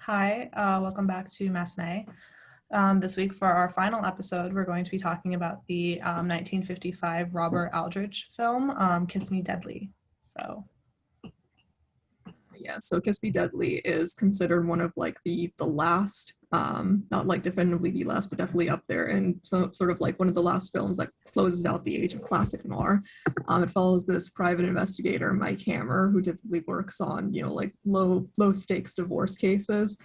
Hi, welcome back to Massenet. This week, for our final episode, we're going to be talking about the 1955 Robert Aldrich film, Kiss Me Deadly. So Kiss Me Deadly is considered one of like the last, not like definitively the last, but definitely up there, and so sort of like one of the last films that closes out the age of classic noir. It follows this private investigator, Mike Hammer, who typically works on like low stakes divorce cases.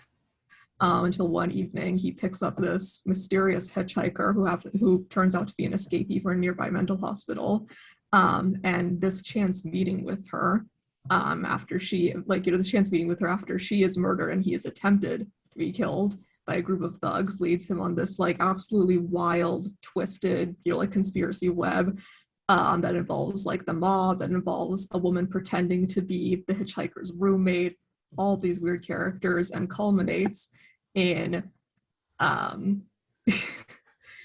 Until one evening he picks up this mysterious hitchhiker who turns out to be an escapee from a nearby mental hospital, and this chance meeting with her after this chance meeting with her after she is murdered and he is attempted to be killed by a group of thugs leads him on this like absolutely wild, twisted, like conspiracy web that involves like the mob, that involves a woman pretending to be the hitchhiker's roommate, all these weird characters, and culminates in um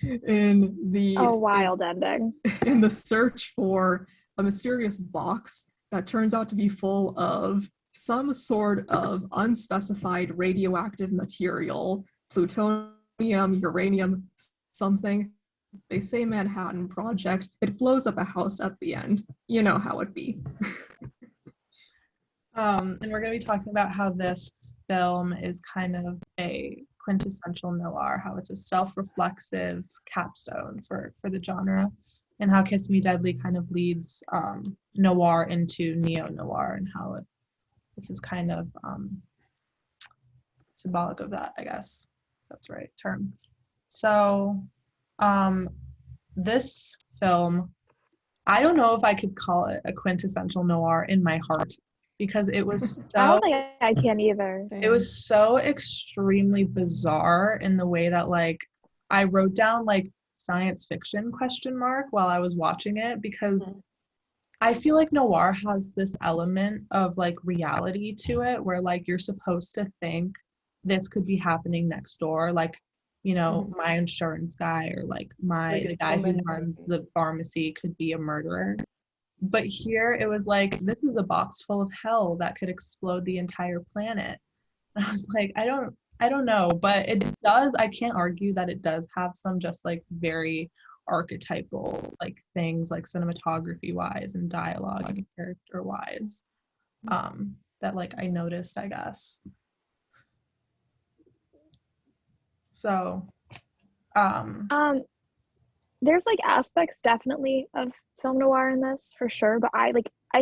in A wild ending. in the search for a mysterious box that turns out to be full of some sort of unspecified radioactive material, plutonium, uranium, something. They say Manhattan Project. It blows up a house at the end. You know how it be. And we're going to be talking about how this film is kind of a quintessential noir, how it's a self-reflexive capstone for the genre, and how Kiss Me Deadly kind of leads noir into neo-noir, and how this is kind of symbolic of that, I guess. That's the right term. So this film, I don't know if I could call it a quintessential noir in my heart, because it was I don't think I can either. it was so extremely bizarre in the way that like I wrote down like science fiction question mark while I was watching it, because I feel like noir has this element of like reality to it where like you're supposed to think this could be happening next door, like my insurance guy, or like the guy who runs the pharmacy could be a murderer. But here it was like, this is a box full of hell that could explode the entire planet. And I was like, I don't know, but I can't argue that it does have some just like very archetypal like things, like cinematography wise and dialogue and character wise, that like I noticed, I guess. So There's like aspects definitely of film noir in this for sure, but I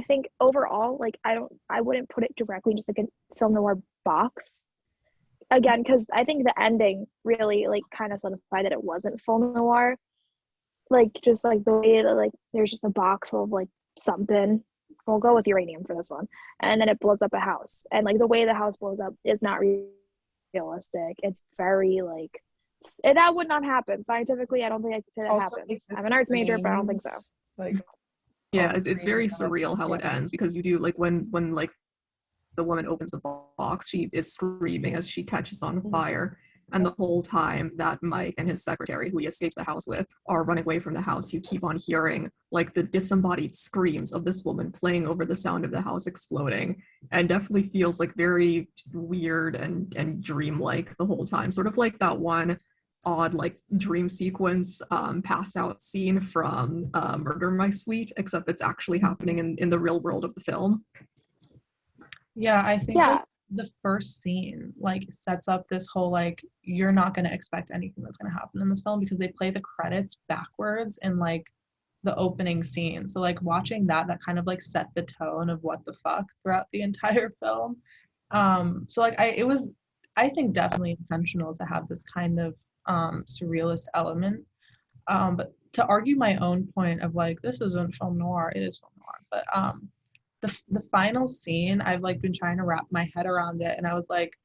think overall like I wouldn't put it directly just like a film noir box. Again, because I think the ending really like kind of solidified that it wasn't film noir. Like just like the way like there's just a box full of like something. We'll go with uranium for this one, and then it blows up a house, and like the way the house blows up is not realistic. It's very like that would not happen scientifically. I don't think I could say that happens. I'm an arts major, but I don't think so. Like, Yeah, it's very surreal how it ends, because you do like when like the woman opens the box, she is screaming as she catches on fire. And the whole time that Mike and his secretary, who he escapes the house with, are running away from the house, you keep on hearing like the disembodied screams of this woman playing over the sound of the house exploding, and definitely feels like very weird and dreamlike the whole time. Sort of like that one odd like dream sequence pass out scene from Murder My Sweet, except it's actually happening in the real world of the film. Yeah, I think like the first scene like sets up this whole like you're not going to expect anything that's going to happen in this film, because they play the credits backwards in like the opening scene. So like watching that kind of like set the tone of what the fuck throughout the entire film. So like I think definitely intentional to have this kind of surrealist element. But to argue my own point of like this isn't film noir, it is film noir. But the final scene, I've like been trying to wrap my head around it, and I was like,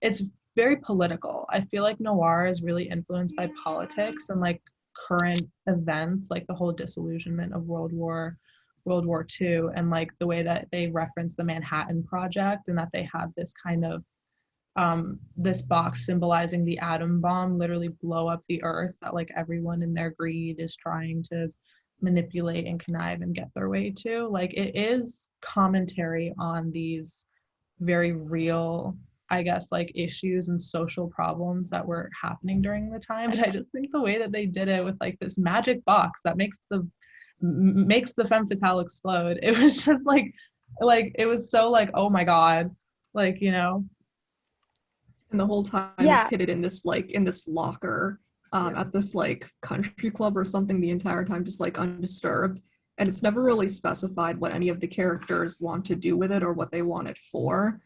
it's very political. I feel like noir is really influenced by politics and like current events, like the whole disillusionment of World War II, and like the way that they reference the Manhattan Project, and that they had this kind of this box symbolizing the atom bomb literally blow up the earth, that like everyone in their greed is trying to manipulate and connive and get their way to. Like it is commentary on these very real I guess like issues and social problems that were happening during the time. But I just think the way that they did it with like this magic box that makes the femme fatale explode, it was just like it was so like, oh my god, like, you know. And the whole time it's hidden in this locker at this like country club or something the entire time, just like undisturbed. And it's never really specified what any of the characters want to do with it or what they want it for.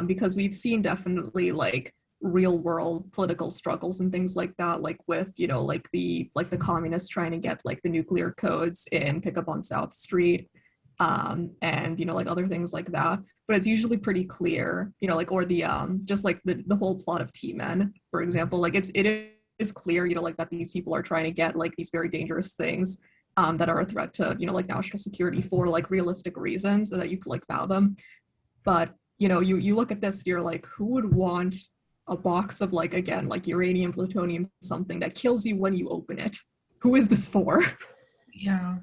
Because we've seen definitely like real world political struggles and things like that, like with, you know, like the communists trying to get like the nuclear codes in Pickup on South Street, and, you know, like other things like that. But it's usually pretty clear, you know, like, or the just like the whole plot of T-Men, for example, like it is clear, you know, like that these people are trying to get like these very dangerous things that are a threat to, you know, like national security for like realistic reasons that you could like fathom. But, you know, you look at this, you're like, who would want a box of like, again, like uranium, plutonium, something that kills you when you open it? Who is this for? Yeah.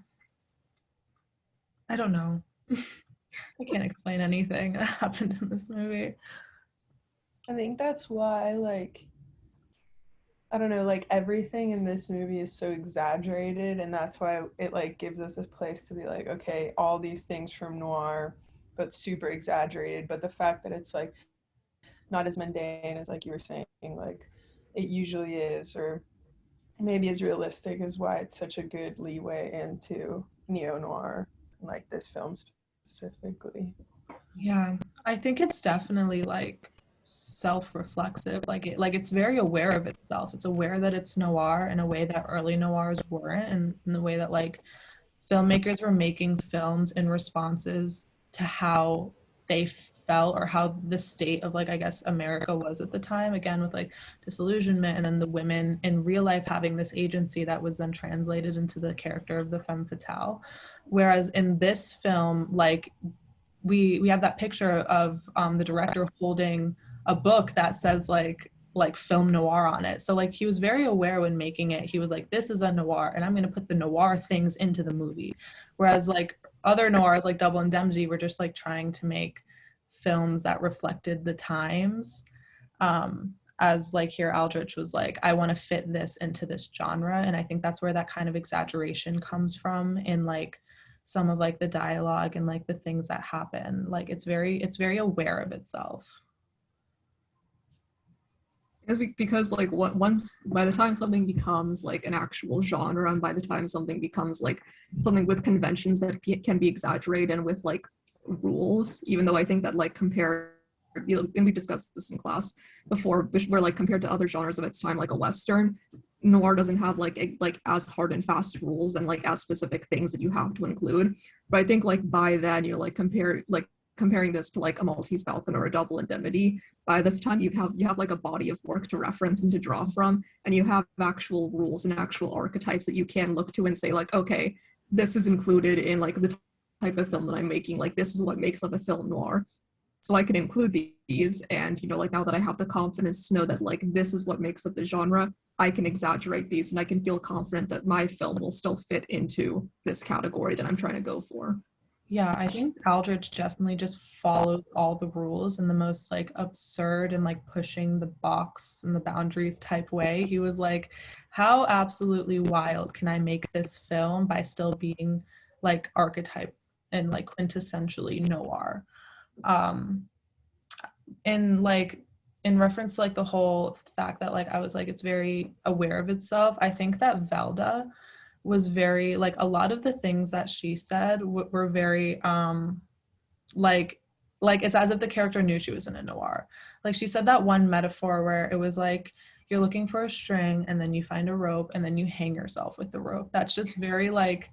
I don't know. I can't explain anything that happened in this movie. I think that's why, like, I don't know, like everything in this movie is so exaggerated, and that's why it like gives us a place to be like, okay, all these things from noir, but super exaggerated. But the fact that it's like not as mundane as like you were saying, like it usually is, or maybe as realistic, is why it's such a good leeway into neo-noir, like this film specifically. Yeah, I think it's definitely like self-reflexive, like it's very aware of itself. It's aware that it's noir in a way that early noirs weren't, and in the way that like filmmakers were making films in responses to how they felt or how the state of like, I guess, America was at the time, again with like disillusionment, and then the women in real life having this agency that was then translated into the character of the femme fatale. Whereas in this film, like we have that picture of the director holding a book that says like film noir on it. So like he was very aware when making it. He was like, this is a noir and I'm going to put the noir things into the movie. Whereas like other noirs like Double Indemnity were just like trying to make films that reflected the times. As like here Aldrich was like, I want to fit this into this genre. And I think that's where that kind of exaggeration comes from in like some of like the dialogue and like the things that happen. Like it's very aware of itself. Because like once by the time something becomes like an actual genre, and by the time something becomes like something with conventions that can be exaggerated and with like rules, even though I think that like compared, you know, and we discussed this in class before, where like compared to other genres of its time, like a Western, noir doesn't have like as hard and fast rules and like as specific things that you have to include. But I think like by then, you know, like comparing this to like a Maltese Falcon or a Double Indemnity, by this time you have like a body of work to reference and to draw from, and you have actual rules and actual archetypes that you can look to and say like, okay, this is included in like the type of film that I'm making, like this is what makes up a film noir. So I can include these, and, you know, like now that I have the confidence to know that like this is what makes up the genre, I can exaggerate these and I can feel confident that my film will still fit into this category that I'm trying to go for. Yeah, I think Aldrich definitely just followed all the rules in the most like absurd and like pushing the box and the boundaries type way. He was like, how absolutely wild can I make this film by still being like archetype and like quintessentially noir? And like in reference to like the whole fact that like I was like it's very aware of itself, I think that Velda was very like a lot of the things that she said were very like like it's as if the character knew she was in a noir. Like she said that one metaphor where it was like you're looking for a string and then you find a rope and then you hang yourself with the rope. That's just very like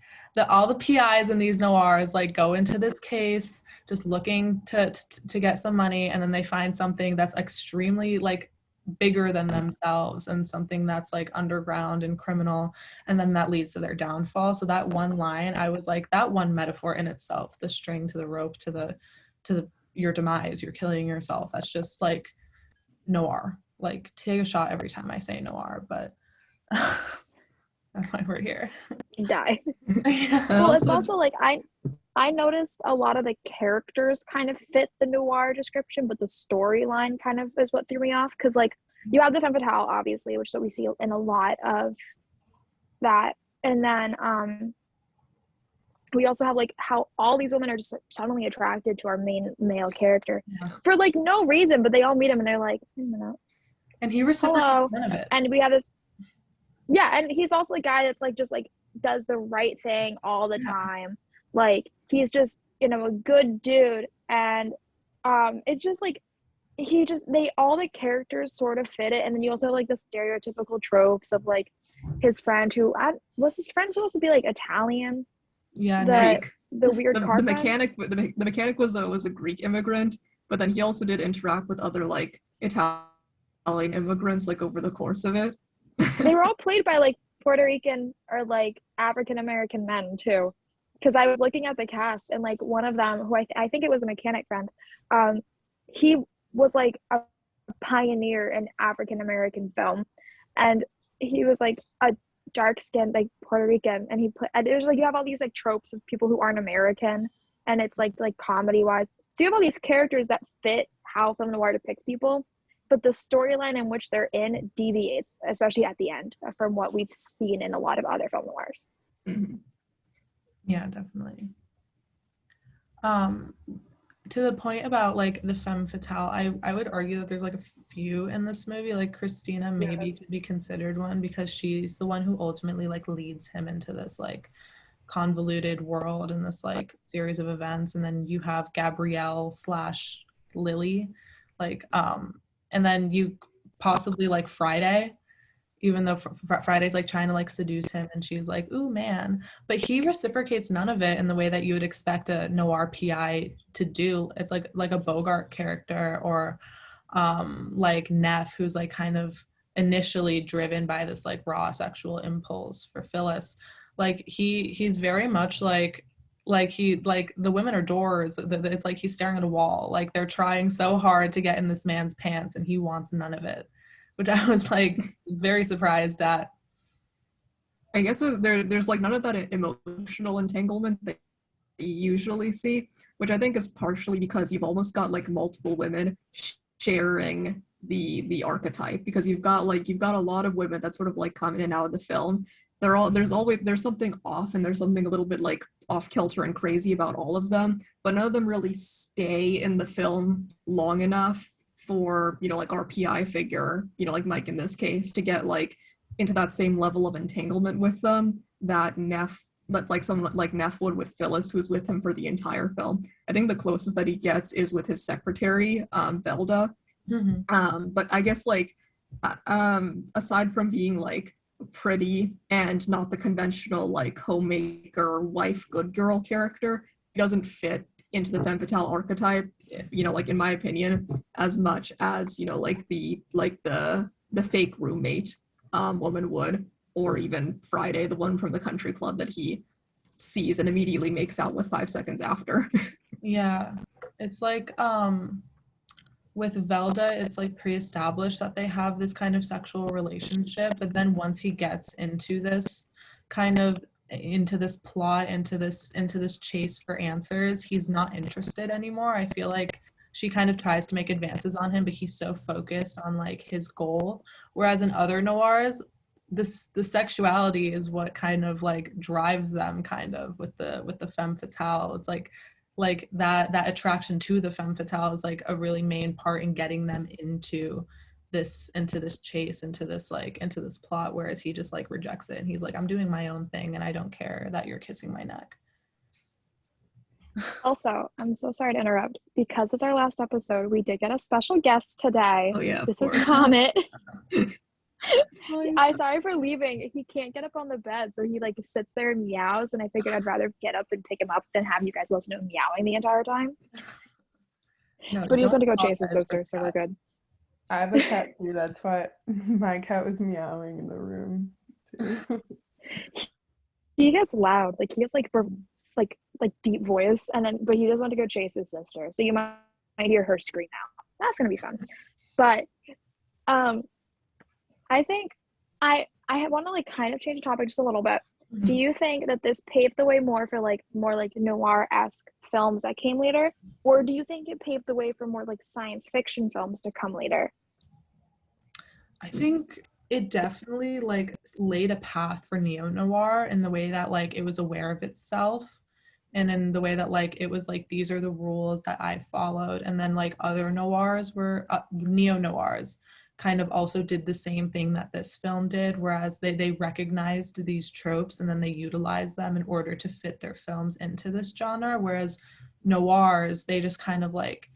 all the PIs in these noirs like go into this case just looking to get some money, and then they find something that's extremely like bigger than themselves and something that's like underground and criminal, and then that leads to their downfall. So that one line, I was like, that one metaphor in itself, the string to the rope to the your demise, you're killing yourself, that's just like noir. Like take a shot every time I say noir, but that's why we're here. Die. Yeah. Well, it's also like I noticed a lot of the characters kind of fit the noir description, but the storyline kind of is what threw me off. Because like you have the femme fatale, obviously, which so we see in a lot of that, and then we also have like how all these women are just like, suddenly attracted to our main male character for like no reason, but they all meet him and they're like, and he reciprocates none of it. And we have this, and he's also a guy that's like just like does the right thing all the time. Like he's just a good dude, and it's just like all the characters sort of fit it, and then you also have like the stereotypical tropes of like his friend who was his friend supposed to be like Italian. Yeah, the weird the mechanic. The mechanic was a Greek immigrant, but then he also did interact with other like Italian immigrants like over the course of it. They were all played by like Puerto Rican or like African American men too, because I was looking at the cast and like one of them who I think it was a mechanic friend, he was like a pioneer in African American film, and he was like a dark-skinned like Puerto Rican, and it was like you have all these like tropes of people who aren't American, and it's like comedy wise, so you have all these characters that fit how film noir depicts people, but the storyline in which they're in deviates, especially at the end, from what we've seen in a lot of other film noirs. Mm-hmm. Yeah, definitely. To the point about like the femme fatale, I would argue that there's like a few in this movie. Like Christina maybe could be considered one, because she's the one who ultimately like leads him into this like convoluted world and this like series of events. And then you have Gabrielle / Lily, like and then you possibly like Friday, even though Friday's like trying to like seduce him, and she's like, ooh man, but he reciprocates none of it in the way that you would expect a noir PI to do. It's like a Bogart character, or like Neff, who's like kind of initially driven by this like raw sexual impulse for Phyllis. Like he's very much like the women are doors. It's like he's staring at a wall. Like they're trying so hard to get in this man's pants, and he wants none of it, which I was like very surprised at. I guess there's like none of that emotional entanglement that you usually see, which I think is partially because you've almost got like multiple women sharing the archetype, because you've got a lot of women that sort of like come in and out of the film. There's something off, and there's something a little bit like off kilter and crazy about all of them, but none of them really stay in the film long enough for like our PI figure, like Mike in this case, to get like into that same level of entanglement with them that someone like Neff would with Phyllis, who's with him for the entire film. I think the closest that he gets is with his secretary, Velda. Mm-hmm. But I guess like aside from being like pretty and not the conventional like homemaker wife good girl character, he doesn't fit into the femme fatale archetype, like in my opinion, as much as like the fake roommate woman would, or even Friday, the one from the country club that he sees and immediately makes out with 5 seconds after. Yeah, it's like with Velda, it's like pre-established that they have this kind of sexual relationship, but then once he gets into this plot, into this chase for answers, he's not interested anymore. I feel like she kind of tries to make advances on him, but he's so focused on like his goal, whereas in other noirs, the sexuality is what kind of like drives them, kind of with the femme fatale. It's like that attraction to the femme fatale is like a really main part in getting them into this chase, into this plot, whereas he just like rejects it, and he's like, I'm doing my own thing and I don't care that you're kissing my neck. Also, I'm so sorry to interrupt, because it's our last episode, we did get a special guest today. Oh yeah, this is Comet. I'm sorry for leaving. He can't get up on the bed, so he like sits there and meows, and I figured I'd rather get up and pick him up than have you guys listen to him meowing the entire time. No, but he just went to go chase his sister, so we're good. I have a cat too. That's why my cat was meowing in the room too. He gets loud, like he has like deep voice, and then but he does want to go chase his sister, so you might hear her scream out. That's gonna be fun. But I think I want to like kind of change the topic just a little bit. do you think that this paved the way more for like more like noir-esque films that came later, or do you think it paved the way for more like science fiction films to come later? I think it definitely like laid a path for neo-noir in the way that like it was aware of itself, and in the way that like it was like these are the rules that I followed, and then like other noirs were neo-noirs kind of also did the same thing that this film did, whereas they recognized these tropes and then they utilized them in order to fit their films into this genre, whereas noirs, they just kind of like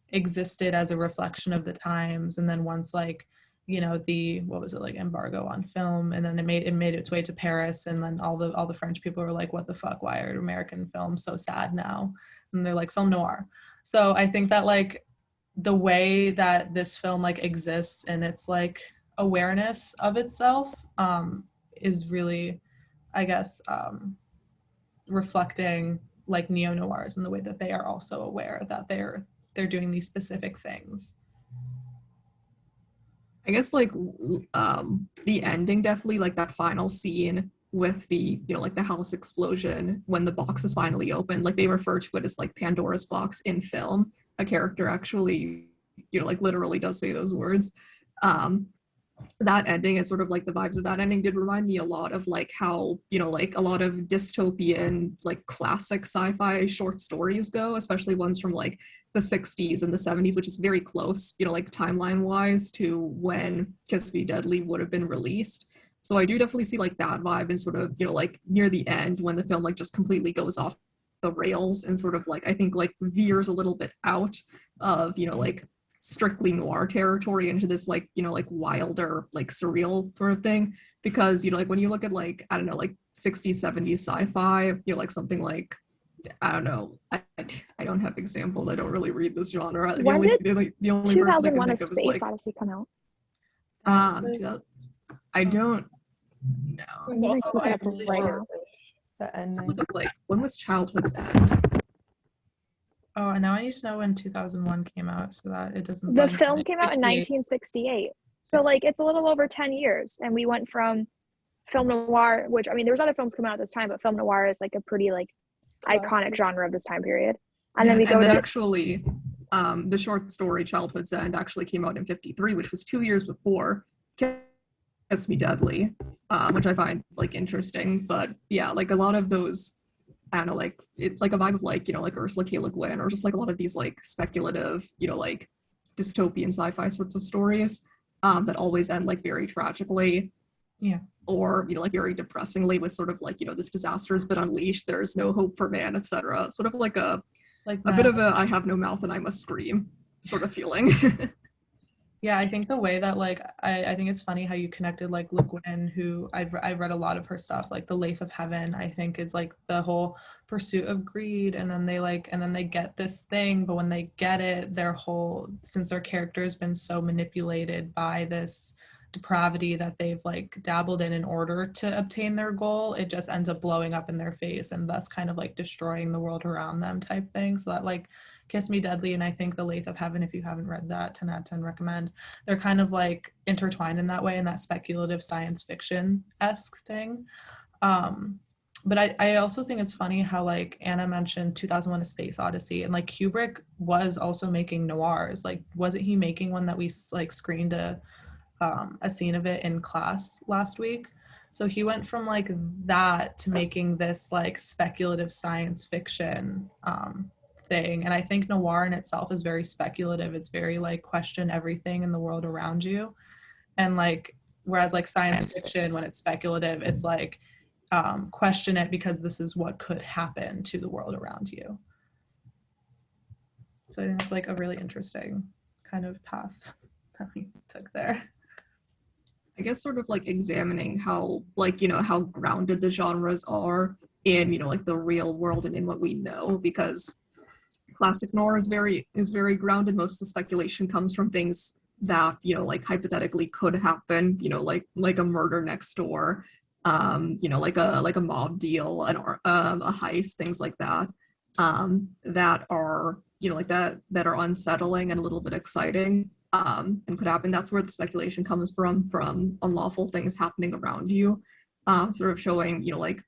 existed as a reflection of the times. And then once like, you know, the what was it, like embargo on film, and then it made its way to Paris, and then all the French people were like, what the fuck, why are American films so sad now? And they're like, film noir. So I think that like the way that this film like exists and its like awareness of itself is really, I guess, reflecting like neo-noirs in the way that they are also aware that they're doing these specific things. I guess like the ending, definitely like that final scene with the, you know, like the house explosion when the box is finally opened, like they refer to it as like Pandora's box in film. A character actually, you know, like literally does say those words. That ending and sort of like the vibes of that ending did remind me a lot of like how, you know, like a lot of dystopian like classic sci-fi short stories go, especially ones from like the 60s and the 70s, which is very close, you know, like timeline wise to when Kiss Me Deadly would have been released. So I do definitely see like that vibe and sort of, you know, like near the end when the film like just completely goes off the rails and sort of like I think like veers a little bit out of, you know, like strictly noir territory into this like, you know, like wilder like surreal sort of thing. Because, you know, like when you look at like, I don't know, like 60s 70s sci-fi, you know, like something like, I don't know, I don't have examples, I don't really read this genre. When did the only 2001 A Space Odyssey come out? I don't know. There's also like really short, the ending. Like when was Childhood's End? Oh, and now I need to know when 2001 came out so that it doesn't. The film came out in 1968. So like it's a little over 10 years, and we went from film noir, which I mean there was other films coming out at this time, but film noir is like a pretty like iconic genre of this time period. And then we go to actually the short story Childhood's End actually came out in 53, which was 2 years before Kiss Me Deadly, which I find like interesting. But yeah, like a lot of those, I don't know, like it's like a vibe of like, you know, like Ursula K. Le Guin, or just like a lot of these like speculative, you know, like dystopian sci-fi sorts of stories that always end like very tragically. Yeah. Or, you know, like very depressingly with sort of like, you know, this disaster has been unleashed, there's no hope for man, etc. Sort of like a bit of a I have no mouth and I must scream sort of feeling. Yeah, I think the way that like I think it's funny how you connected like Le Guin, who I've read a lot of her stuff, like The Lathe of Heaven, I think is like the whole pursuit of greed, and then they get this thing, but when they get it, their whole, since their character has been so manipulated by this depravity that they've like dabbled in order to obtain their goal, it just ends up blowing up in their face and thus kind of like destroying the world around them type thing. So that like Kiss Me Deadly and I think The Lathe of Heaven, if you haven't read that, 10 out of 10 recommend. They're kind of like intertwined in that way, in that speculative science fiction-esque thing. But I also think it's funny how like Anna mentioned 2001 A Space Odyssey, and like Kubrick was also making noirs. Like wasn't he making one that we like screened a scene of it in class last week? So he went from like that to making this like speculative science fiction thing. And I think noir in itself is very speculative. It's very like question everything in the world around you. And like, whereas like science fiction, when it's speculative, it's like question it because this is what could happen to the world around you. So I think it's like a really interesting kind of path that we took there. I guess sort of like examining how like, you know, how grounded the genres are in, you know, like the real world and in what we know, because classic noir is very grounded. Most of the speculation comes from things that, you know, like hypothetically could happen, you know, like a murder next door, you know, like a mob deal, a heist, things like that, that are, you know, like that are unsettling and a little bit exciting, and could happen. That's where the speculation comes from unlawful things happening around you. sort of showing, like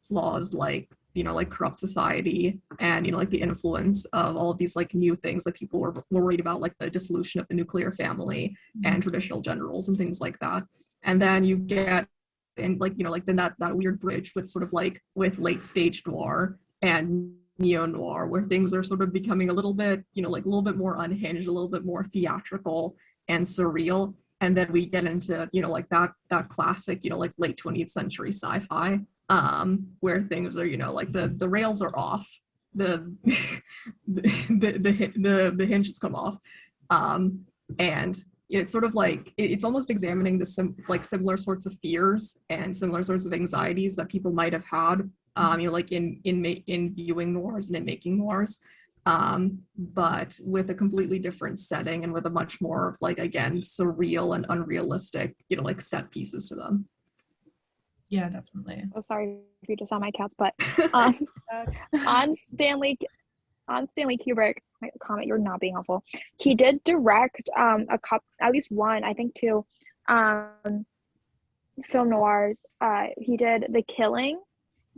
flaws like, like corrupt society and, like the influence of all of these like new things that people were worried about, like the dissolution of the nuclear family and traditional generals and things like that. And then you get and like, like then that weird bridge with sort of like with late stage noir and neo-noir, where things are sort of becoming a little bit, like a little bit more unhinged, a little bit more theatrical and surreal. And then we get into, like that classic, like late 20th century sci-fi, where things are, like the rails are off, the the hinges come off, and it's sort of like it's almost examining the similar sorts of fears and similar sorts of anxieties that people might have had, like in viewing noirs and in making noirs, but with a completely different setting and with a much more like, again, surreal and unrealistic, like set pieces to them. Yeah, definitely. So sorry if you just saw my cats, but on Stanley Kubrick, my comment, you're not being helpful. He did direct at least one, I think two, film noirs. He did The Killing,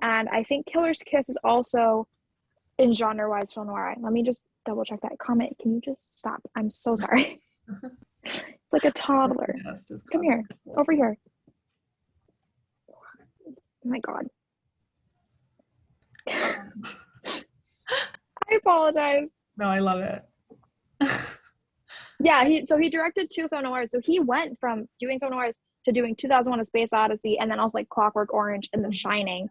and I think Killer's Kiss is also in genre-wise film noir. Let me just double check that comment. Can you just stop? I'm so sorry. It's like a toddler. Come here, over here. Oh my God. I apologize. No, I love it. Yeah, he directed two film noirs. So he went from doing film noirs to doing 2001: A Space Odyssey, and then also like Clockwork Orange and The Shining.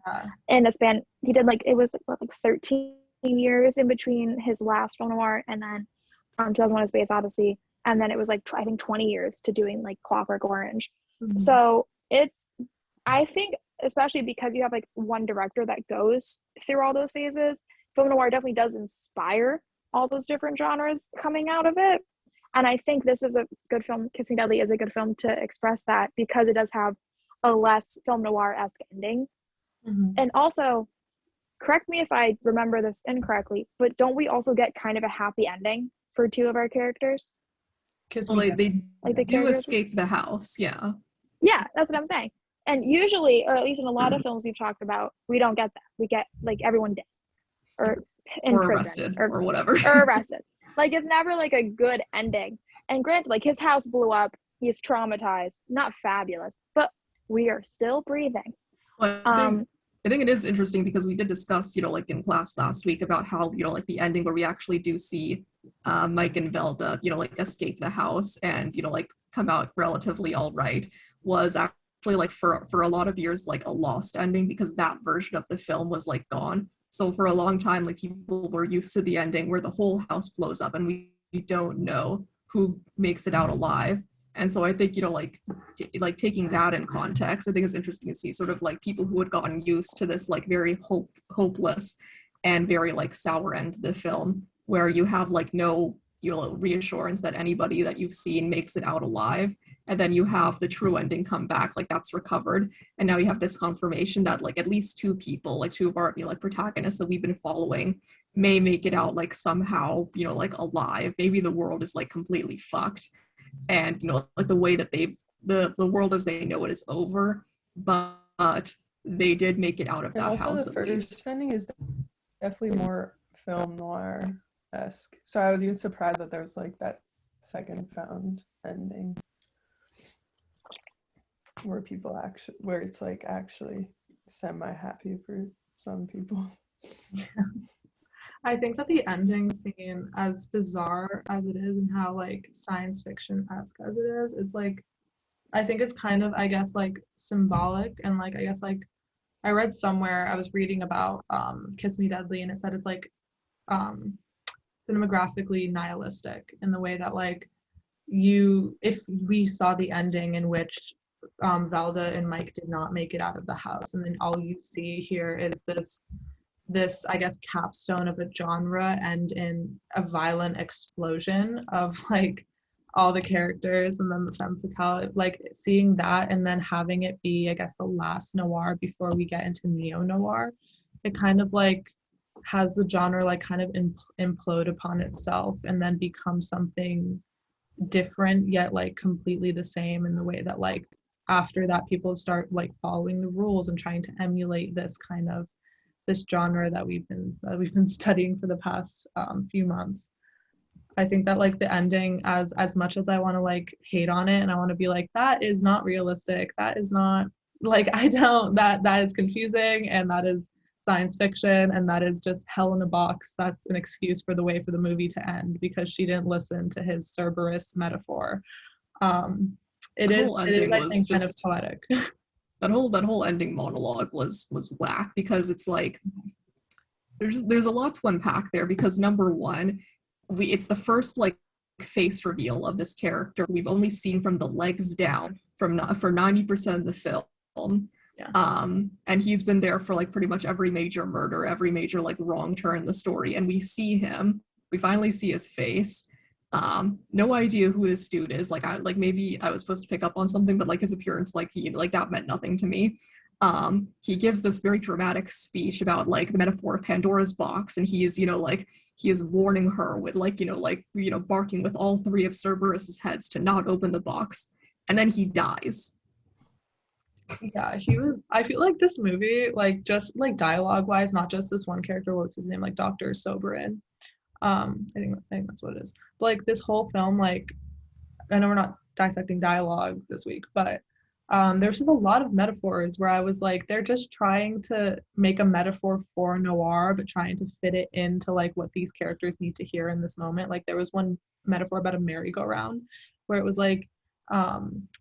In a span, he did like, it was like 13 years in between his last film noir and then 2001: A Space Odyssey, and then it was like I think 20 years to doing like Clockwork Orange. So it's, I think, especially because you have like one director that goes through all those phases, film noir definitely does inspire all those different genres coming out of it. And I think this is a good film. Kiss Me Deadly is a good film to express that, because it does have a less film noir-esque ending. And also, correct me if I remember this incorrectly, but don't we also get kind of a happy ending for two of our characters? Well, they do escape the house, yeah. Yeah, that's what I'm saying. And usually, or at least in a lot of films we've talked about, we don't get that. We get like everyone dead or in prison, arrested or whatever. Or arrested. Like, it's never like a good ending. And granted, like, his house blew up, he's traumatized, not fabulous, but we are still breathing. Well, I think it is interesting because we did discuss, like in class last week about how, like the ending where we actually do see Mike and Velda, like escape the house and, like come out relatively all right, was actually like for a lot of years, like a lost ending, because that version of the film was like gone. So for a long time, like people were used to the ending where the whole house blows up and we don't know who makes it out alive. And so I think, like taking that in context, I think it's interesting to see sort of like people who had gotten used to this like very hopeless and very like sour end of the film, where you have like no, reassurance that anybody that you've seen makes it out alive. And then you have the true ending come back, like that's recovered. And now you have this confirmation that like at least two people, like two of our, like protagonists that we've been following may make it out like somehow, like alive. Maybe the world is like completely fucked. And, like the way that the world as they know it is over, but they did make it out of that house. The first ending is definitely more film noir-esque. So I was even surprised that there was like that second found ending. Where it's like actually semi-happy for some people. Yeah. I think that the ending scene, as bizarre as it is and how like science fiction-esque as it is, it's like, I think it's kind of, I guess, like symbolic, and like I guess like I read somewhere, I was reading about Kiss Me Deadly, and it said it's like cinematographically nihilistic in the way that like if we saw the ending in which Velda and Mike did not make it out of the house, and then all you see here is this I guess capstone of a genre and in a violent explosion of like all the characters and then the femme fatale, like seeing that and then having it be I guess the last noir before we get into neo-noir, it kind of like has the genre like kind of implode upon itself and then become something different yet like completely the same, in the way that like after that people start like following the rules and trying to emulate this kind of this genre that we've been studying for the past few months. I think that like the ending, as much as I want to like hate on it and I want to be like, that is not realistic, that is not like, I don't, that is confusing and that is science fiction and that is just hell in a box. That's an excuse for the way for the movie to end because she didn't listen to his Cerberus metaphor. It is I think kind of poetic. that whole ending monologue was whack because it's like there's a lot to unpack there because number one, it's the first like face reveal of this character we've only seen from the legs down for 90% of the film. Yeah. And he's been there for like pretty much every major murder, every major like wrong turn in the story, and we finally see his face. No idea who this dude is. Like maybe I was supposed to pick up on something, but like his appearance, like that meant nothing to me. He gives this very dramatic speech about like the metaphor of Pandora's box, and he is warning her with barking with all three of Cerberus's heads to not open the box, and then he dies. Yeah, I feel like this movie, like just like dialogue wise, not just this one character, what's his name, like Dr. Soberin. I think that's what it is. But like this whole film, like I know we're not dissecting dialogue this week, but there's just a lot of metaphors where I was like, they're just trying to make a metaphor for noir, but trying to fit it into like what these characters need to hear in this moment. Like there was one metaphor about a merry-go-round where it was like,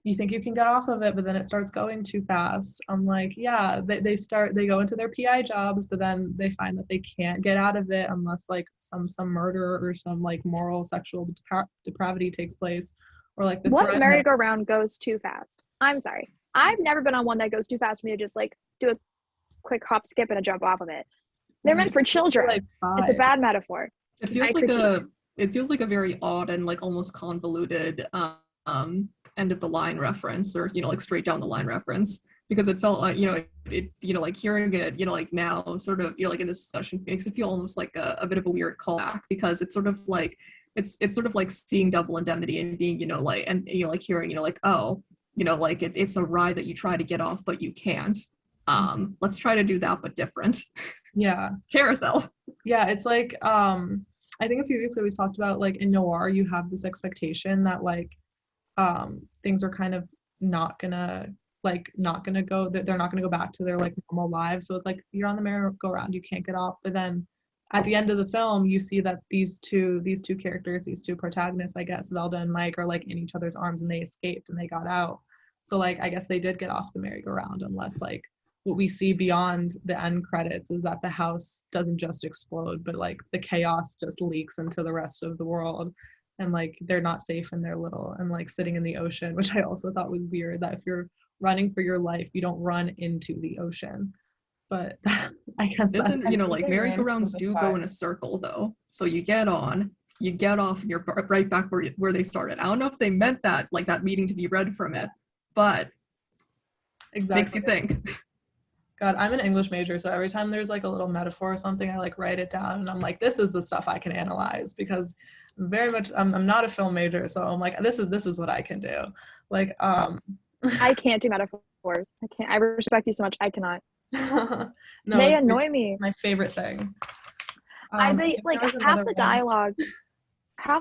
you think you can get off of it, but then it starts going too fast. I'm like, yeah, they go into their PI jobs, but then they find that they can't get out of it unless like some murder or some like moral sexual depravity takes place, or like the what merry-go-round goes too fast. I'm sorry, I've never been on one that goes too fast for me to just like do a quick hop, skip, and a jump off of it. They're meant for children. Like it's a bad metaphor. It feels like a very odd and like almost convoluted end of the line reference, or like straight down the line reference, because it felt like like hearing it like now sort of like in this discussion makes it feel almost like a bit of a weird callback, because it's sort of like it's sort of like seeing Double Indemnity and being like hearing like, oh, like it's a ride that you try to get off but you can't. Let's try to do that but different. Yeah. Carousel. Yeah, it's like I think a few weeks ago we talked about like in noir you have this expectation that like things are kind of not gonna go, they're not gonna go back to their like normal lives, so it's like you're on the merry-go-round, you can't get off, but then at the end of the film you see that these two characters, these two protagonists, I guess Velda and Mike, are like in each other's arms and they escaped and they got out. So like I guess they did get off the merry-go-round, unless like what we see beyond the end credits is that the house doesn't just explode, but like the chaos just leaks into the rest of the world, and like they're not safe in their little, and like sitting in the ocean, which I also thought was weird, that if you're running for your life you don't run into the ocean. But I guess isn't like merry-go-rounds do go in a circle though, so you get on, you get off, and you're right back where they started. I don't know if they meant that like that meaning to be read from it, but exactly. Makes you think. God, I'm an English major, so every time there's like a little metaphor or something, I like write it down and I'm like, this is the stuff I can analyze, because very much I'm not a film major, so I'm like, this is what I can do. Like I can't do metaphors. I respect you so much. I cannot. No, they annoy me. My favorite thing. They like half the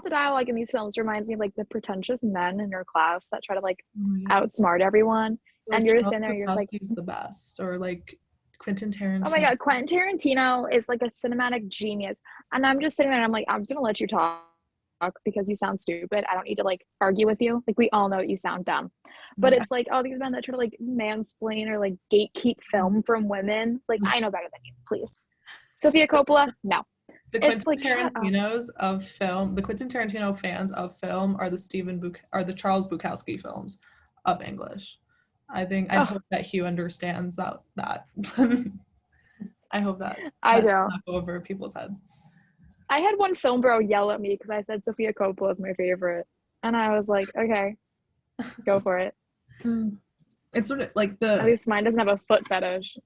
dialogue in these films reminds me of like the pretentious men in your class that try to like outsmart everyone. Like, and you're just in there, you're just like, he's the best. Or like Quentin Tarantino. Oh my God, Quentin Tarantino is like a cinematic genius. And I'm just sitting there and I'm like, I'm just gonna let you talk because you sound stupid. I don't need to like argue with you. Like we all know you sound dumb. But it's like all these men that try to like mansplain or like gatekeep film from women. Like I know better than you, please. Sofia Coppola, no. The Quentin Tarantinos of film, the Quentin Tarantino fans of film are the Charles Bukowski films of English. I hope that Hugh understands that. I hope that I don't not go over people's heads. I had one film bro yell at me because I said Sofia Coppola is my favorite, and I was like, okay, go for it. It's sort of like at least mine doesn't have a foot fetish.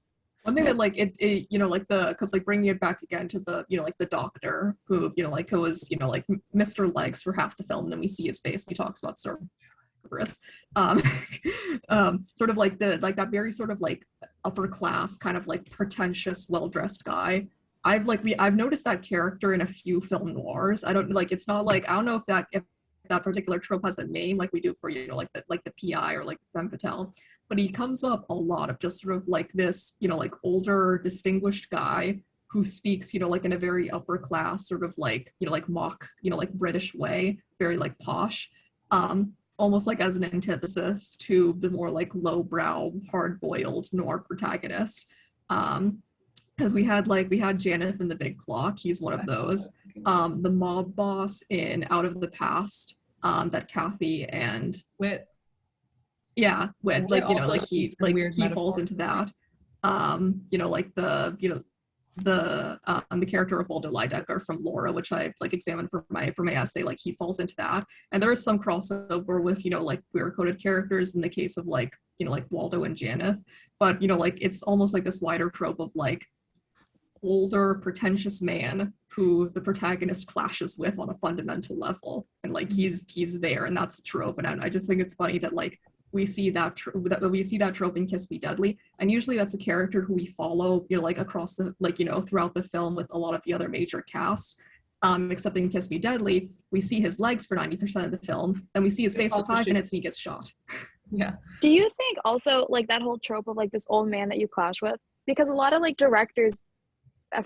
One thing that like it like because like bringing it back again to the like the doctor who like who was like Mr. Legs for half the film, and then we see his face and he talks about barbarous. Sort of like that very sort of like upper class kind of like pretentious, well-dressed guy. I've noticed that character in a few film noirs. I don't like, it's not like, I don't know if that particular trope has a name like we do for, you know, like the PI or like femme fatale, but he comes up a lot of just sort of like this, you know, like older distinguished guy who speaks, you know, like in a very upper class sort of like, you know, like mock, you know, like British way, very like posh, almost like as an antithesis to the more like lowbrow, hard-boiled noir protagonist. Because we had Janeth in The Big Clock. He's one of those. The mob boss in Out of the Past, that Kathy and Whit. Yeah, Whit, like, you know, like he falls into that. You know, like the character of Waldo Lydecker from Laura, which I like examined for my essay, like he falls into that. And there is some crossover with, you know, like queer coded characters in the case of like, you know, like Waldo and Janeth. But, you know, like it's almost like this wider trope of like older pretentious man who the protagonist clashes with on a fundamental level, and like he's there, and that's a trope. And I just think it's funny that like we see that trope in Kiss Me Deadly, and usually that's a character who we follow, you know, like across the, like, you know, throughout the film with a lot of the other major cast. Except in Kiss Me Deadly, we see his legs for 90% of the film, then we see his face for 5 minutes and he gets shot. Yeah. Do you think also like that whole trope of like this old man that you clash with, because a lot of like directors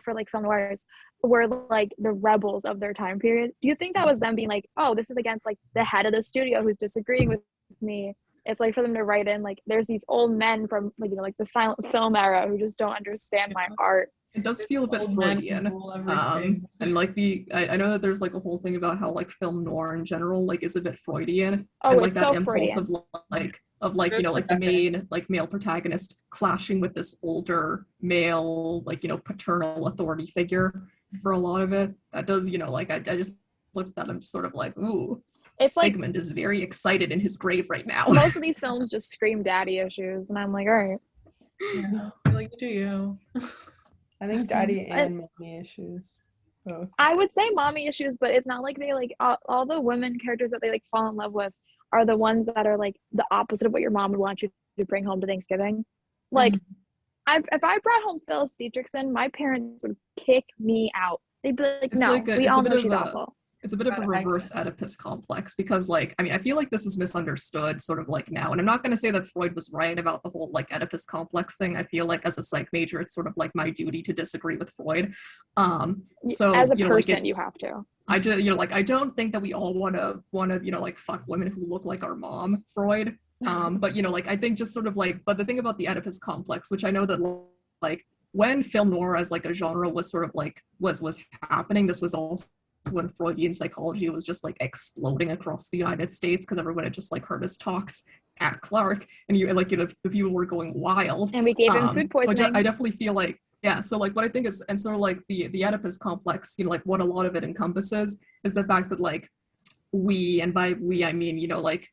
for like film noirs were like the rebels of their time period, do you think that was them being like, oh, this is against like the head of the studio who's disagreeing with me? It's like for them to write in like there's these old men from like, you know, like the silent film era who just don't understand my art. It does feel a bit Freudian. And like I know that there's like a whole thing about how like film noir in general like is a bit Freudian. Oh, and like it's that so impulse Freudian. of like, you know, like the main like male protagonist clashing with this older male, like, you know, paternal authority figure for a lot of it. That does, you know, like I just looked at that, I'm just sort of like, ooh, it's Sigmund like, is very excited in his grave right now. Most of these films just scream daddy issues, and I'm like, all right. Yeah, like, do you? I think daddy and mommy issues. Both. I would say mommy issues, but it's not like they like all the women characters that they like fall in love with are the ones that are like the opposite of what your mom would want you to bring home to Thanksgiving. Like, if I brought home Phyllis Dietrichson, my parents would kick me out. They'd be like, it's no, like we all know she's awful. It's a bit of a reverse Oedipus complex, because like, I mean, I feel like this is misunderstood sort of like now, and I'm not going to say that Freud was right about the whole like Oedipus complex thing. I feel like as a psych major, it's sort of like my duty to disagree with Freud. So as a you know, person, like, you have to. I just, you know, like I don't think that we all want to, you know, like fuck women who look like our mom, Freud. But you know, like I think just sort of like, but the thing about the Oedipus complex, which I know that like when film noir as like a genre was sort of like was happening, this was also when Freudian psychology was just like exploding across the United States, because everyone had just like heard his talks at Clark, and you like, you know, the people were going wild, and we gave him food poisoning. So I definitely feel like, yeah, so like what I think is, and sort of like the Oedipus complex, you know, like what a lot of it encompasses is the fact that like we, and by we I mean, you know, like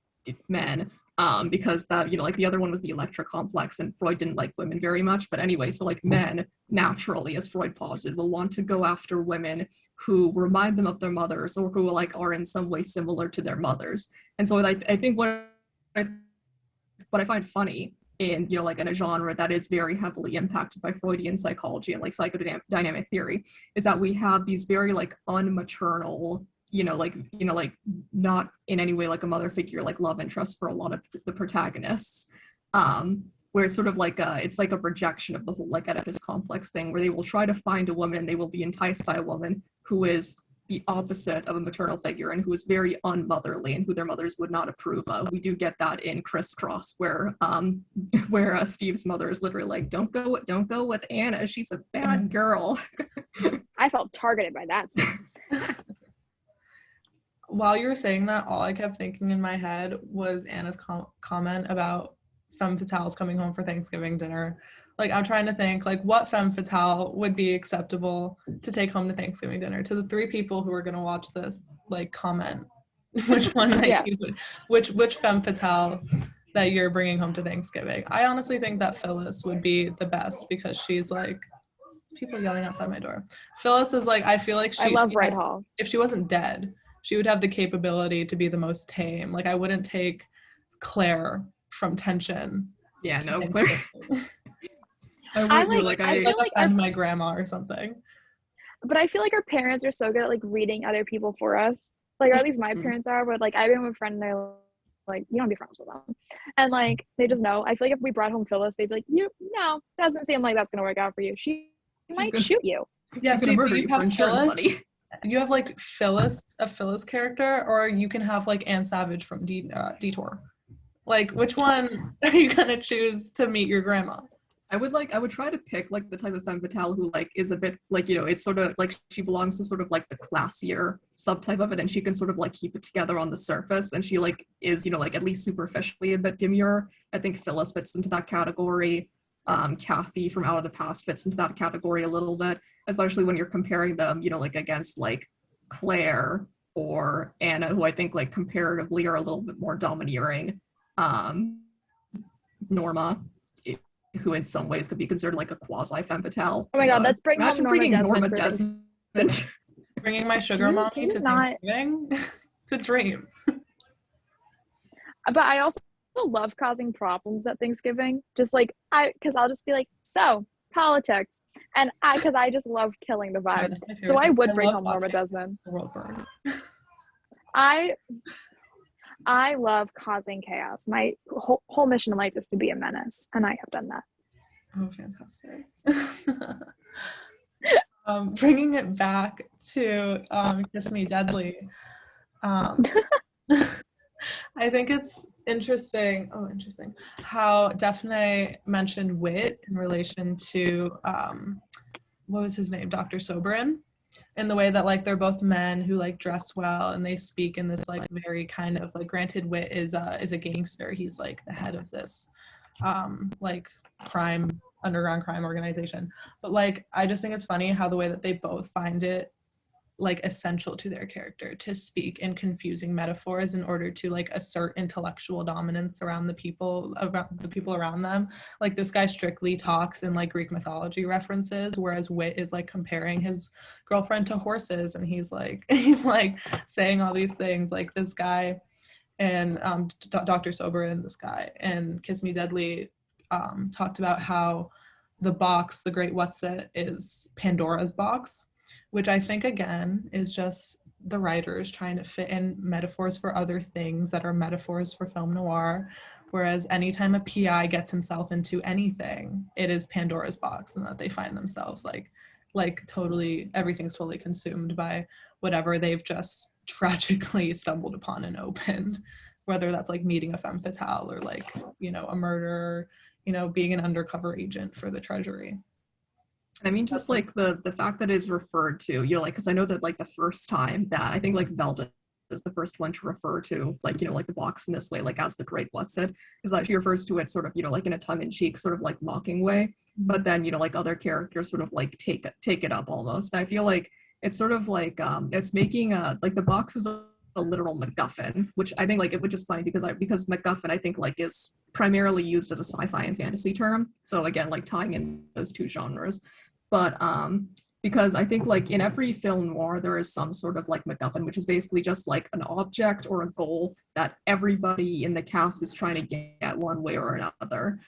men, because that, you know, like the other one was the Electra complex, and Freud didn't like women very much, but anyway, so like men naturally, as Freud posited, will want to go after women who remind them of their mothers, or who like are in some way similar to their mothers. And so I think what I find funny in, you know, like in a genre that is very heavily impacted by Freudian psychology and like psychodynamic theory, is that we have these very like unmaternal, you know, like not in any way like a mother figure, like love interest for a lot of the protagonists, where it's sort of like it's like a rejection of the whole like Oedipus complex thing, where they will try to find a woman, they will be enticed by a woman who is the opposite of a maternal figure and who is very unmotherly and who their mothers would not approve of. We do get that in Crisscross, where Steve's mother is literally like, don't go with Anna, she's a bad girl. I felt targeted by that scene. While you were saying that, all I kept thinking in my head was Anna's comment about femme fatales coming home for Thanksgiving dinner. Like, I'm trying to think, like, what femme fatale would be acceptable to take home to Thanksgiving dinner? To the 3 people who are going to watch this, like, comment which one which femme fatale that you're bringing home to Thanksgiving. I honestly think that Phyllis would be the best, because she's like, people yelling outside my door. Phyllis is like, I feel like I love Right Hall. If she wasn't dead, she would have the capability to be the most tame. Like, I wouldn't take Claire from Tension. Yeah, no, Claire. I feel like offend my grandma or something. But I feel like our parents are so good at like reading other people for us. Like, or at least my parents are, but like I've been with a friend and they're like, you don't be friends with them. And like they just know. I feel like if we brought home Phyllis, they'd be like, doesn't seem like that's gonna work out for you. She might shoot you. Yeah, she's gonna murder you for insurance money. You have like a Phyllis character, or you can have like Anne Savage from Detour. Like, which one are you gonna choose to meet your grandma? I would try to pick like the type of femme fatale who like is a bit like, it's sort of like she belongs to sort of like the classier subtype of it, and she can sort of like keep it together on the surface, and she like is, like at least superficially a bit demure. I think Phyllis fits into that category. Kathy from Out of the Past fits into that category a little bit, especially when you're comparing them, like against like Claire or Anna, who I think like comparatively are a little bit more domineering. Norma, who in some ways could be considered like a quasi femme fatale. Oh my god, let's bring imagine bringing Norma Desmond. Bringing my sugar mommy to Thanksgiving. It's a dream. But I also love causing problems at Thanksgiving. Just like because I'll just be like, so politics, and because I just love killing the vibe. So I would bring home Norma Desmond. I love causing chaos. My whole mission in life is to be a menace, and I have done that. Oh, fantastic. Bringing it back to Kiss Me Deadly. I think it's interesting how Daphne mentioned wit in relation to, what was his name, Dr. Soberin, in the way that like they're both men who like dress well and they speak in this like very kind of like, granted Wit is a gangster, he's like the head of this like underground crime organization, but like I just think it's funny how the way that they both find it like essential to their character to speak in confusing metaphors in order to like assert intellectual dominance around the people around them. Like this guy strictly talks in like Greek mythology references, whereas Wit is like comparing his girlfriend to horses, and he's like saying all these things. Like this guy and Dr. Soberin, this guy, and Kiss Me Deadly talked about how the box, the Great Whatsit, is Pandora's box, which I think again is just the writers trying to fit in metaphors for other things that are metaphors for film noir, whereas anytime a PI gets himself into anything, it is Pandora's box, and that they find themselves like totally, everything's fully consumed by whatever they've just tragically stumbled upon and opened, whether that's like meeting a femme fatale or like, a murder, being an undercover agent for the Treasury. I mean, just like the fact that it's referred to, like, because I know that like the first time that I think like Velvet is the first one to refer to like, like the box in this way, like as the Great Whatsit, is that she refers to it sort of, like in a tongue-in-cheek sort of like mocking way, but then, like other characters sort of like take it up almost. And I feel like it's sort of like it's making like the box is a literal MacGuffin, which I think like which is funny because MacGuffin I think like is primarily used as a sci-fi and fantasy term. So again, like tying in those two genres. But because I think like in every film noir, there is some sort of like MacGuffin, which is basically just like an object or a goal that everybody in the cast is trying to get one way or another.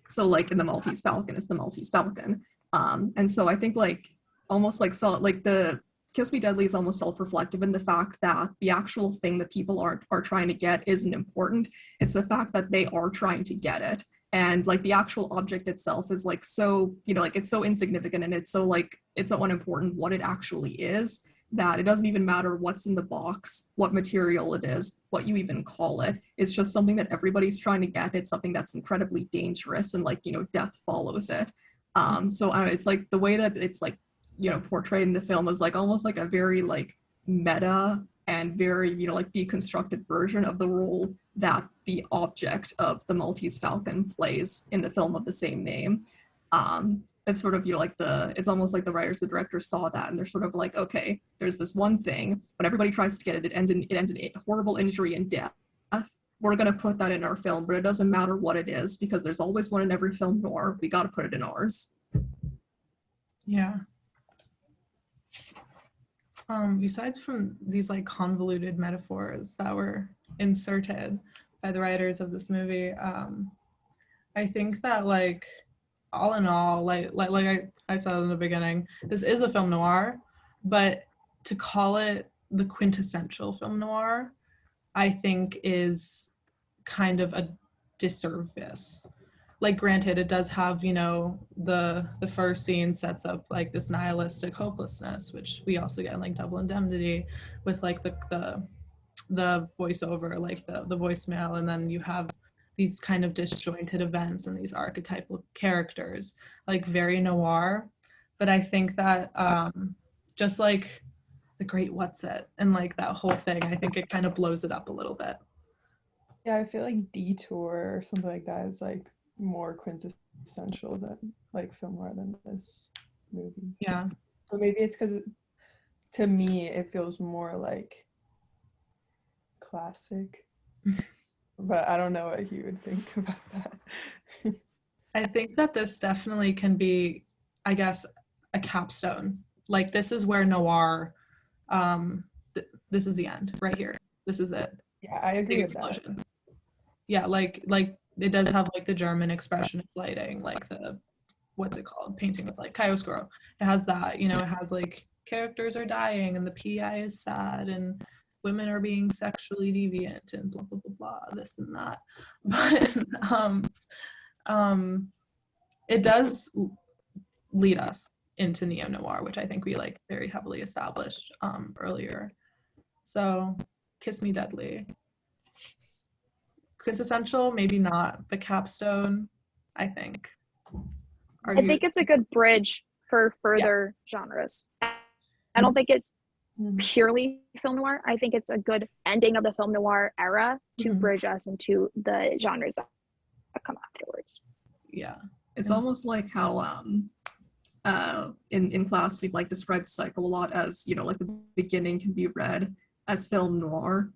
So like in the Maltese Falcon, it's the Maltese Falcon. And so I think like almost like the Kiss Me Deadly is almost self-reflective in the fact that the actual thing that people are trying to get isn't important. It's the fact that they are trying to get it. And like the actual object itself is like so, like it's so insignificant, and it's so unimportant what it actually is, that it doesn't even matter what's in the box, what material it is, what you even call it. It's just something that everybody's trying to get. It's something that's incredibly dangerous, and like, death follows it. So it's like the way that it's like, portrayed in the film is like almost like a very like meta and very, like deconstructed version of the role that the object of the Maltese Falcon plays in the film of the same name. It's sort of, it's almost like the writers, the directors saw that, and they're sort of like, okay, there's this one thing, when everybody tries to get it, it ends in horrible injury and death. We're going to put that in our film, but it doesn't matter what it is, because there's always one in every film noir. We got to put it in ours. Yeah. Besides from these like convoluted metaphors that were inserted, by the writers of this movie. I think that like all in all, like I said in the beginning, this is a film noir, but to call it the quintessential film noir, I think is kind of a disservice. Like granted, it does have, you know, the first scene sets up like this nihilistic hopelessness, which we also get in like Double Indemnity with like the voiceover, like the voicemail, and then you have these kind of disjointed events and these archetypal characters, like very noir. But I think that just like the Great What's It and like that whole thing, I think it kind of blows it up a little bit. Yeah, I feel like Detour or something like that is like more quintessential than like film noir than this movie. Yeah. Or maybe it's because to me it feels more like classic. But I don't know what he would think about that. I think that this definitely can be, I guess, a capstone. Like this is where noir, this is the end right here. This is it. Yeah, I agree with that. Yeah, like it does have like the German expressionist lighting, like the, what's it called, painting with like chiaroscuro. It has that, you know, it has like characters are dying and the PI is sad and women are being sexually deviant and blah blah blah blah, this and that. But it does lead us into neo-noir, which I think we like very heavily established earlier. So Kiss Me Deadly, quintessential, maybe not, but capstone, I think. I think it's a good bridge for further genres. I don't think it's purely film noir. I think it's a good ending of the film noir era to bridge us into the genres that come afterwards. Yeah. It's almost like how in class we'd like describe the cycle a lot as, you know, like the beginning can be read as film noir,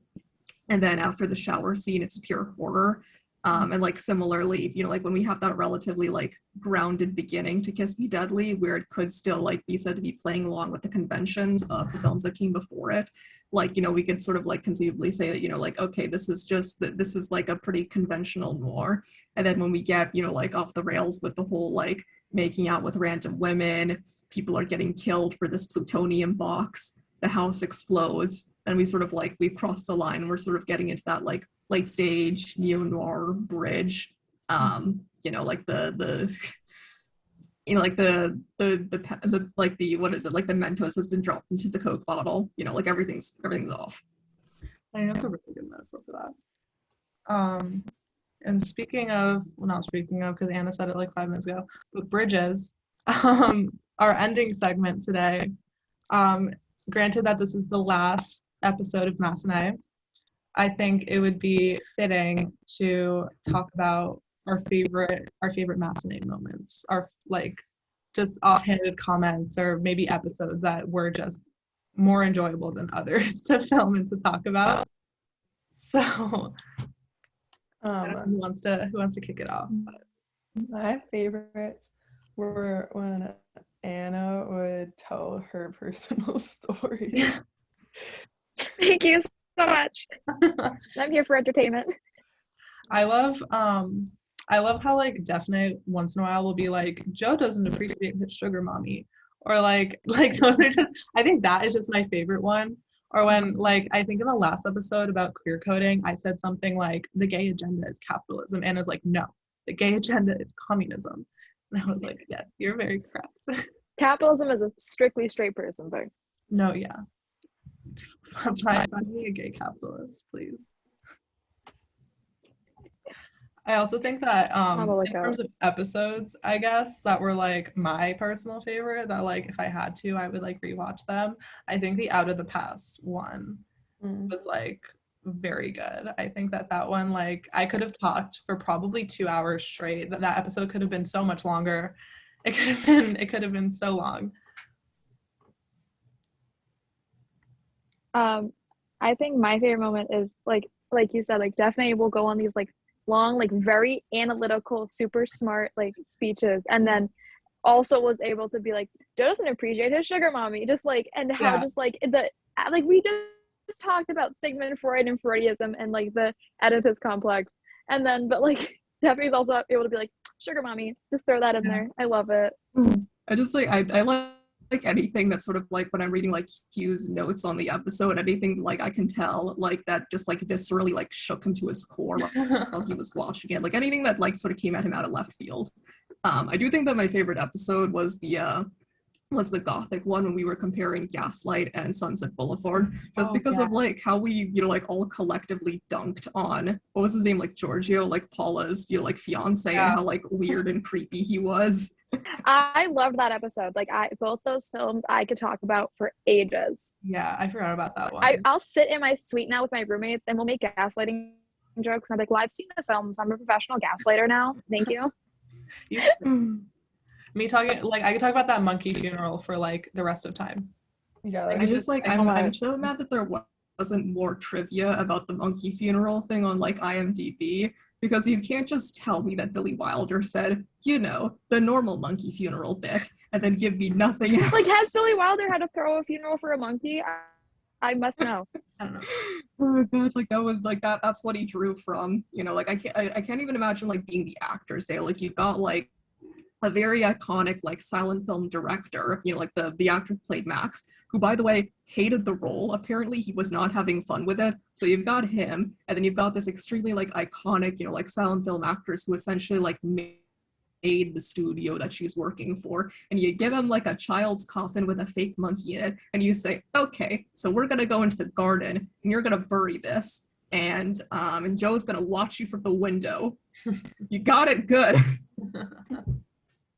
and then after the shower scene it's pure horror. And like similarly, you know, like when we have that relatively like grounded beginning to Kiss Me Deadly, where it could still like be said to be playing along with the conventions of the films that came before it, like, you know, we could sort of like conceivably say that, you know, like, okay, this is like a pretty conventional noir. And then when we get, you know, like off the rails with the whole like making out with random women, people are getting killed for this plutonium box, the house explodes, and we sort of like we've crossed the line and we're sort of getting into that like late stage neo-noir bridge. You know, like the you know, like the like the, what is it, like the Mentos has been dropped into the Coke bottle, you know, like everything's off. I think that's a really good metaphor for that. And speaking of, well, not speaking of, because Anna said it like 5 minutes ago, but bridges, our ending segment today, granted that this is the last episode of Massenet, I think it would be fitting to talk about our favorite Massenet moments, our like just offhanded comments or maybe episodes that were just more enjoyable than others to film and to talk about. So who wants to kick it off? My favorites were when Anna would tell her personal stories. Thank you so much. I'm here for entertainment. I love how like Definite once in a while will be like, Joe doesn't appreciate his sugar mommy, or like those are just, I think that is just my favorite one. Or when, like, I think in the last episode about queer coding, I said something like, the gay agenda is capitalism. And Anna's like, no, the gay agenda is communism. And I was like, yes, you're very correct. Capitalism is a strictly straight person thing. No, yeah. Find me a gay capitalist, please. I also think that in terms of episodes, I guess, that were like my personal favorite, that like if I had to, I would like rewatch them. I think the Out of the Past one was like very good. I think that one, like, I could have talked for probably 2 hours straight. That episode could have been so much longer. It could have been so long. I think my favorite moment is like you said, like definitely will go on these like long, like very analytical, super smart like speeches, and then also was able to be like, Joe doesn't appreciate his sugar mommy, just like, and how just like the like we just talked about Sigmund Freud and Freudism and like the Oedipus complex, and then but like Stephanie's also able to be like sugar mommy, just throw that in there. I love it. I just like I like anything that's sort of like when I'm reading like Hugh's notes on the episode, anything like I can tell like that just like viscerally like shook him to his core while he was watching it. Like anything that like sort of came at him out of left field. I do think that my favorite episode was the Gothic one when we were comparing Gaslight and Sunset Boulevard, just because of like how we, like all collectively dunked on, what was his name, like Giorgio, like Paula's, like fiance, and how like weird and creepy he was. I loved that episode. Like both those films I could talk about for ages. Yeah, I forgot about that one. I'll sit in my suite now with my roommates and we'll make gaslighting jokes. I'm like, well, I've seen the films. I'm a professional gaslighter now. Thank you. Me talking, like, I could talk about that monkey funeral for like the rest of time. Yeah, I just like I'm so mad that there wasn't more trivia about the monkey funeral thing on like IMDb, because you can't just tell me that Billy Wilder said, the normal monkey funeral bit, and then give me nothing else. Like, has Billy Wilder had to throw a funeral for a monkey? I must know. I don't know. Oh god, like that was like that's what he drew from. Like I can't even imagine like being the actors there. Like you've got like a very iconic like silent film director, like the actor who played Max, who by the way hated the role. Apparently he was not having fun with it. So you've got him, and then you've got this extremely like iconic, like silent film actress who essentially like made the studio that she's working for, and you give him like a child's coffin with a fake monkey in it, and you say, okay, so we're gonna go into the garden and you're gonna bury this, and Joe's gonna watch you from the window. You got it good.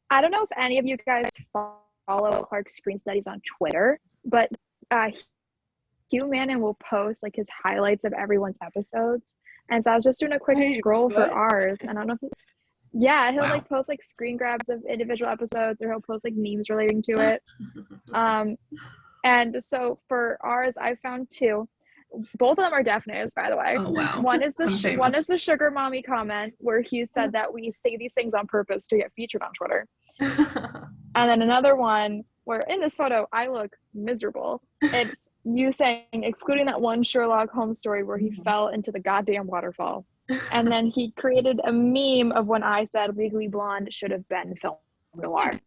I don't know if any of you guys follow Clark Screen Studies on Twitter, but Hugh Mannon will post like his highlights of everyone's episodes. And so I was just doing a quick scroll for ours, and I don't know if he'll like post like screen grabs of individual episodes, or he'll post like memes relating to it. And so for ours, I found two. Both of them are definites, by the way. Oh, wow. One is the sugar mommy comment where he said that we say these things on purpose to get featured on Twitter. And then another one where in this photo I look miserable. It's you saying, excluding that one Sherlock Holmes story where he fell into the goddamn waterfall. And then he created a meme of when I said Legally Blonde should have been film noir.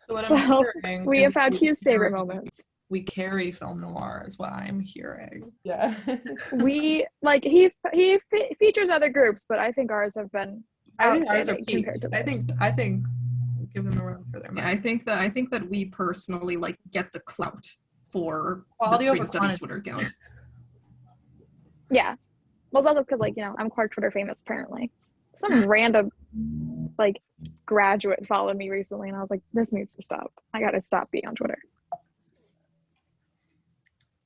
So we have had Hugh's favorite moments. We carry film noir is what I'm hearing. Yeah. We like he features other groups, but I think ours have been outstanding compared to theirs. I think give them a run for their money. Yeah, I think that we personally like get the clout for quality the Screen Studies Twitter account. Yeah. Well, it's also because like, I'm Clark Twitter famous apparently. Some random like graduate followed me recently and I was like, this needs to stop. I gotta stop being on Twitter.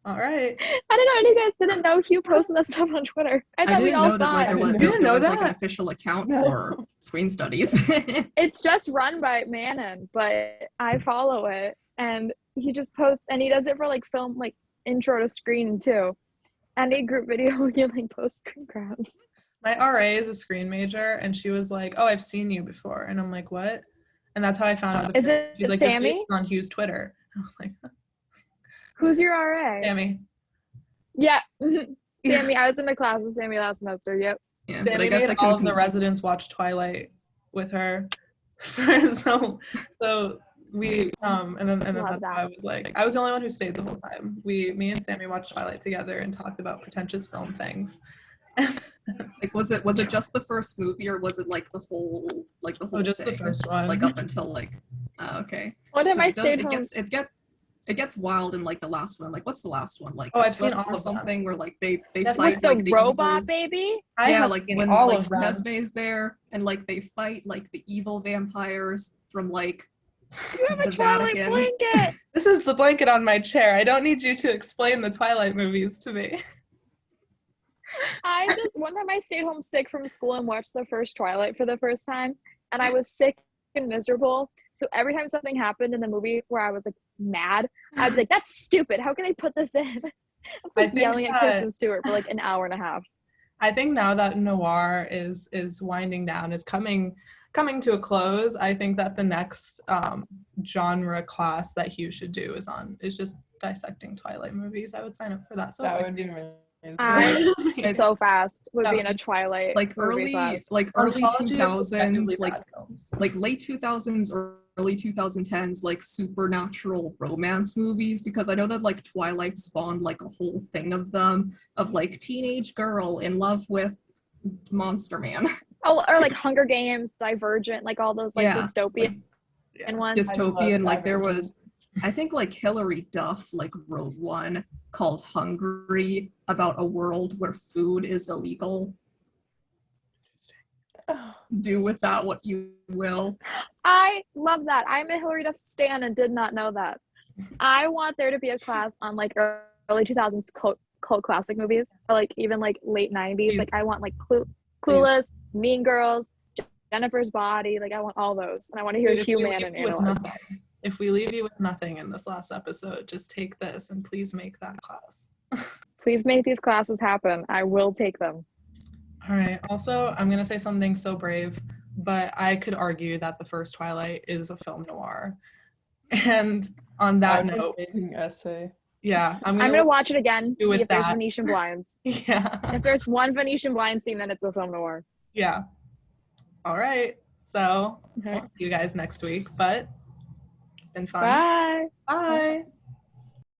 All right. I don't know. And you guys didn't know Hugh posted that stuff on Twitter. I thought we all saw it. There was like an official account for Screen Studies. It's just run by Mannon, but I follow it, and he just posts, and he does it for like film, like intro to screen too. Any group video, he like posts screen grabs. My RA is a screen major, and she was like, "Oh, I've seen you before," and I'm like, "What?" And that's how I found out. Is it She's like, Sammy? On Hugh's Twitter. I was like, who's your RA? Sammy. Yeah. Sammy. I was in the class with Sammy last semester. Yep. Yeah, Sammy made all of the residents watch Twilight with her. so we and then that's why I was like, I was the only one who stayed the whole time. Me and Sammy watched Twilight together and talked about pretentious film things. Like was it just the first movie, or was it like the whole just thing? The first one, like up until like okay. What am I stayed home? It gets wild in like the last one. Like what's the last one? Like I've seen all of something where like they That's fight like the robot evil, baby. Yeah, like when all like Nesme's there and like they fight like the evil vampires from like you have a Twilight Vatican. blanket. This is the blanket on my chair. I don't need you to explain the Twilight movies to me. One time I stayed home sick from school and watched the first Twilight for the first time, and I was sick and miserable. So every time something happened in the movie where I was like mad, I'd be like, "That's stupid! How can they put this in?" I was like yelling at Kristen Stewart for like an hour and a half. I think now that noir is winding down, is coming coming to a close, I think that the next genre class that Hugh should do is just dissecting Twilight movies. I would sign up for that. So that would be amazing. I so fast would That be would in a Twilight like movie class. early Ontology of 2000s, subjectively like bad films. late 2000s or early 2010s, like supernatural romance movies, because I know that like Twilight spawned like a whole thing of them, of like teenage girl in love with monster man. Oh, or like Hunger Games, Divergent, like all those like dystopian ones. Dystopian, like there was, I think like Hilary Duff like wrote one called Hungry about a world where food is illegal. Do with that what you will. I love that. I'm a Hilary Duff stan and did not know that. I want there to be a class on like early 2000s cult classic movies, or like even like late 90s. Like I want like Clueless, Mean Girls, Jennifer's Body. Like I want all those, and I want to hear Hugh Mann analyze that. If we leave you with nothing in this last episode, just take this and please make that class. Please make these classes happen. I will take them. All right. Also, I'm going to say something so brave, but I could argue that the first Twilight is a film noir. And on that note, amazing essay. Yeah, I'm gonna watch it again, see if there's Venetian blinds. Yeah. If there's one Venetian blind scene, then it's a film noir. Yeah. All right. So I'll see you guys next week, but it's been fun. Bye. Bye.